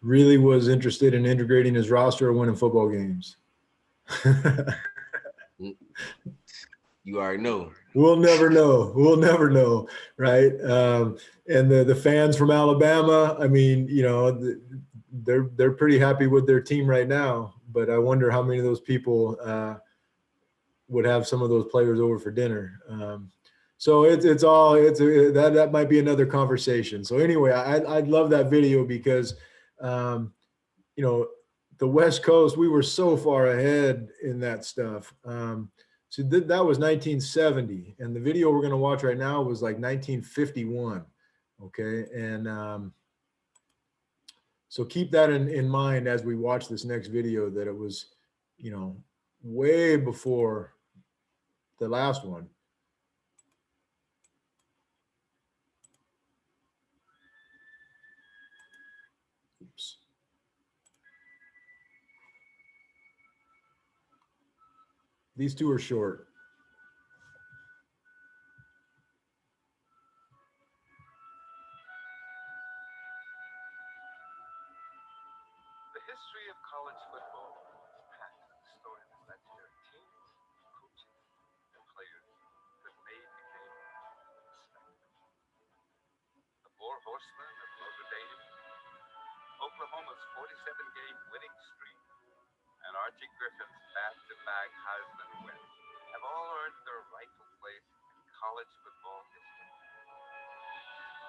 really was interested in integrating his roster or winning football games? You already know. We'll never know. We'll never know, right? And the fans from Alabama, I mean, you know, they're pretty happy with their team right now. But I wonder how many of those people would have some of those players over for dinner. So that might be another conversation. So anyway, I'd love that video because, you know, the West Coast, we were so far ahead in that stuff. So that was 1970, and the video we're going to watch right now was like 1951. Okay, and so keep that in mind as we watch this next video, that it was, you know, way before the last one. Oops. These two are short. The history of college football is packed with stories that led to their teams, coaches, and players that made the game a spectacle. The Four Horsemen of Notre Dame, Oklahoma's 47-game winning streak, and Archie Griffin's back-to-back Heisman win have all earned their rightful place in college football history.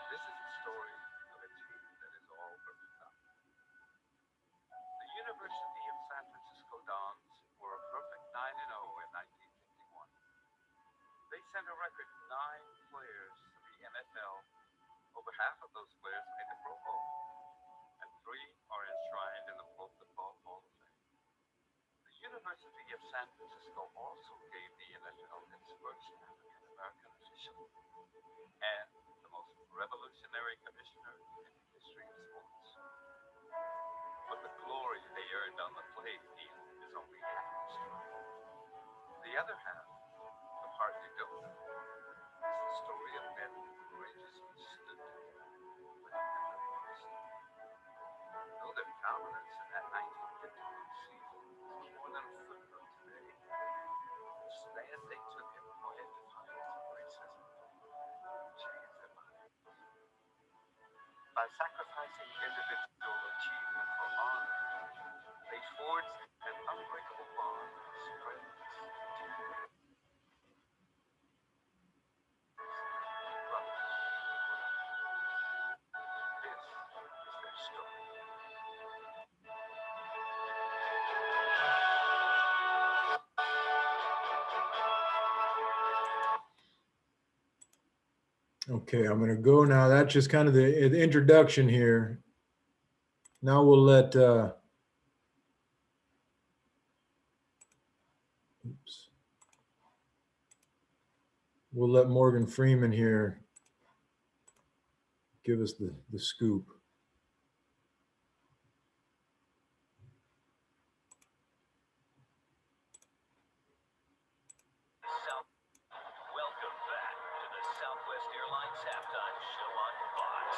This is the story of a team that is all but forgotten. The University of San Francisco Dons were a perfect 9-0 in 1951. They sent a record 9 players to the NFL. Over half of those players made the Pro Bowl, and 3 are enshrined in the Pro Football Hall of Fame. The University of San Francisco also gave the NFL its first African-American official and the most revolutionary commissioner in the history of sports. But the glory they earned on the playing field is only half the story. The other half, but hardly don't know, is the story of men who courageously stood together when never lost. Though their dominance in that 1951 season is more than a footnote today, the stand they took in quiet defiance of racism changed their minds. By sacrificing individual achievement for honor, they forged an unbreakable bond of strength and teamwork. This is their story. Okay, I'm going to go now. That's just kind of the introduction here. Now we'll let we'll let Morgan Freeman here give us the scoop. Welcome back to the Southwest Airlines halftime show on Fox.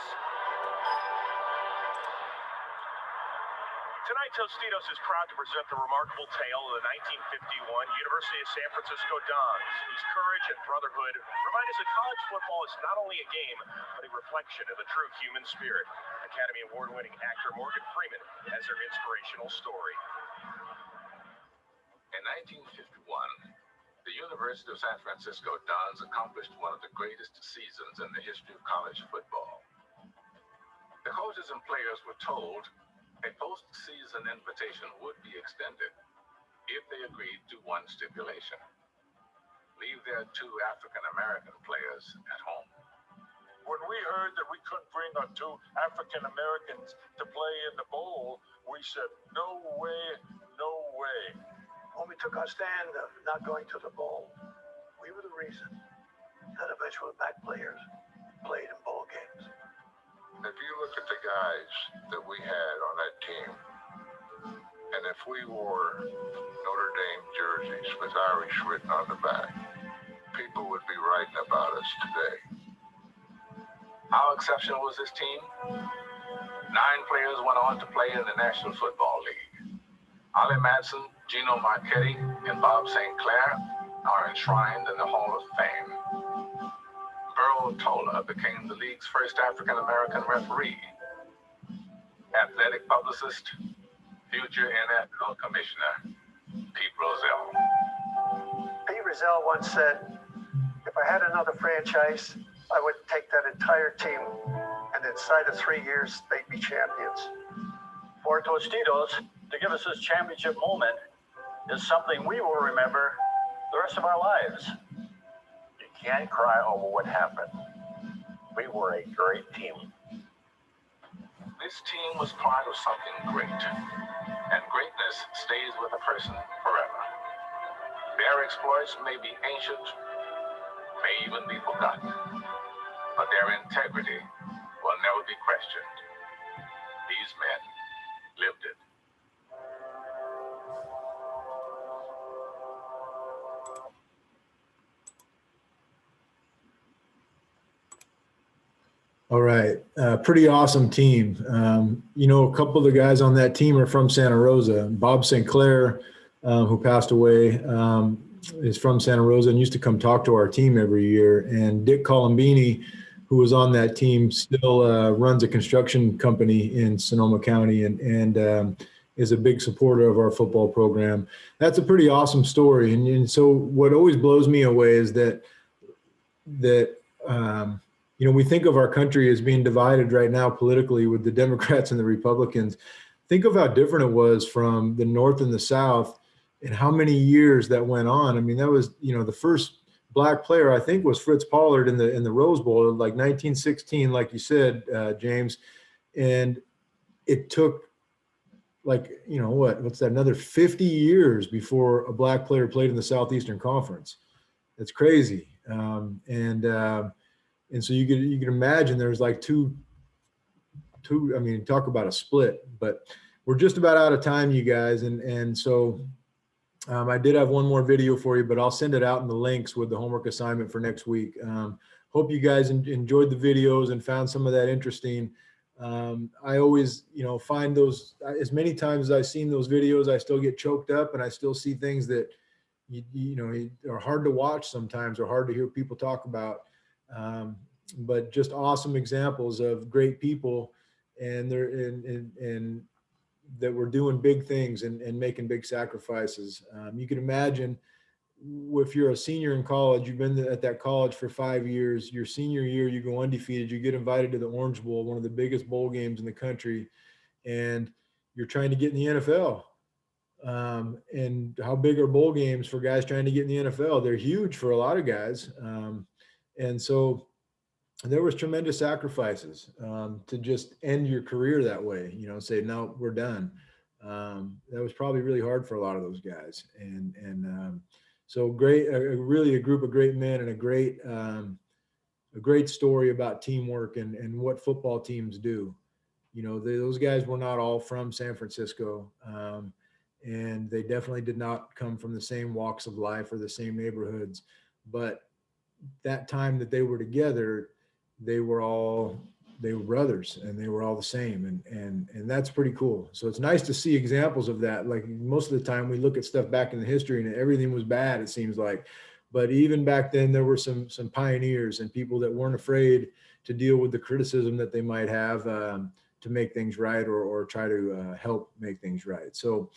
Tonight, Tostitos is proud to present the remarkable tale of the 1951 University of San Francisco Dons, whose courage and brotherhood remind us that college football is not only a game, but a reflection of the true human spirit. Academy Award-winning actor Morgan Freeman has their inspirational story. In 1951, the University of San Francisco Dons accomplished one of the greatest seasons in the history of college football. The coaches and players were told a postseason invitation would be extended if they agreed to one stipulation: leave their 2 African American players at home. When we heard that we couldn't bring our 2 African Americans to play in the bowl, we said, no way, no way. When we took our stand of not going to the bowl, we were the reason that eventually black players played in bowl games. If you look at the guys that we had on that team, and if we wore Notre Dame jerseys with Irish written on the back, people would be writing about us today. How exceptional was this team? 9 players went on to play in the National Football League. Ollie Madsen, Gino Marchetti, and Bob St. Clair are enshrined in the Hall of Fame. Burl Tola became the league's first African-American referee. Athletic publicist, future NFL Commissioner, Pete Rozelle. Pete Rozelle once said, if I had another franchise, I would take that entire team, and inside of 3 years, they'd be champions. For Tostitos to give us this championship moment is something we will remember the rest of our lives. You can't cry over what happened. We were a great team. This team was part of something great, and greatness stays with a person forever. Their exploits may be ancient, may even be forgotten, but their integrity will never be questioned. These men lived it. All right, pretty awesome team. You know, a couple of the guys on that team are from Santa Rosa. Bob St. Clair, who passed away, is from Santa Rosa and used to come talk to our team every year. And Dick Colombini, who was on that team, still runs a construction company in Sonoma County and is a big supporter of our football program. That's a pretty awesome story. And so what always blows me away is that you know, we think of our country as being divided right now politically with the Democrats and the Republicans. Think of how different it was from the North and the South and how many years that went on. I mean, that was, you know, the first black player, I think, was Fritz Pollard in the Rose Bowl, like 1916, like you said, James. And it took like, you know, what's that, another 50 years before a black player played in the Southeastern Conference. That's crazy. And so you could imagine there's like two, I mean, talk about a split, but we're just about out of time, you guys. And so I did have one more video for you, but I'll send it out in the links with the homework assignment for next week. Hope you guys enjoyed the videos and found some of that interesting. I always, you know, find those, as many times as I've seen those videos, I still get choked up and I still see things that, you know, are hard to watch sometimes or hard to hear people talk about. But just awesome examples of great people and they're and that we're doing big things and making big sacrifices. You can imagine if you're a senior in college, you've been at that college for 5 years, your senior year, you go undefeated, you get invited to the Orange Bowl, one of the biggest bowl games in the country, and you're trying to get in the NFL. And how big are bowl games for guys trying to get in the NFL? They're huge for a lot of guys. And so there was tremendous sacrifices to just end your career that way, you know, say, no, we're done. That was probably really hard for a lot of those guys. And so great, really a group of great men and a great story about teamwork and what football teams do. You know, those guys were not all from San Francisco. And they definitely did not come from the same walks of life or the same neighborhoods, but that time that they were together, they were brothers and they were all the same. And that's pretty cool. So it's nice to see examples of that. Like most of the time we look at stuff back in the history and everything was bad, it seems like, but even back then there were some pioneers and people that weren't afraid to deal with the criticism that they might have to make things right or try to help make things right. So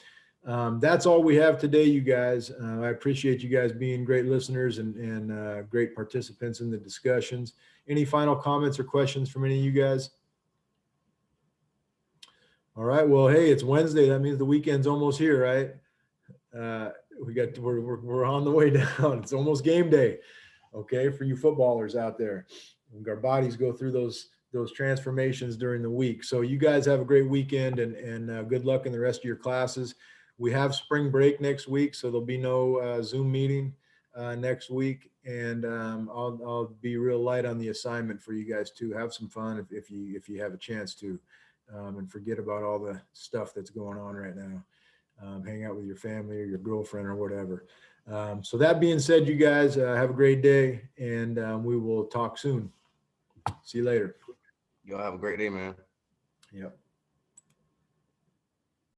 that's all we have today, you guys. I appreciate you guys being great listeners and great participants in the discussions. Any final comments or questions from any of you guys? All right. Well, hey, it's Wednesday. That means the weekend's almost here, right? we're on the way down. It's almost game day. Okay, for you footballers out there, our bodies go through those transformations during the week. So you guys have a great weekend, and good luck in the rest of your classes. We have spring break next week, so there'll be no Zoom meeting next week, and I'll be real light on the assignment for you guys too. Have some fun if you have a chance to, and forget about all the stuff that's going on right now. Hang out with your family or your girlfriend or whatever. So that being said, you guys have a great day, and we will talk soon. See you later. Y'all have a great day, man. Yep.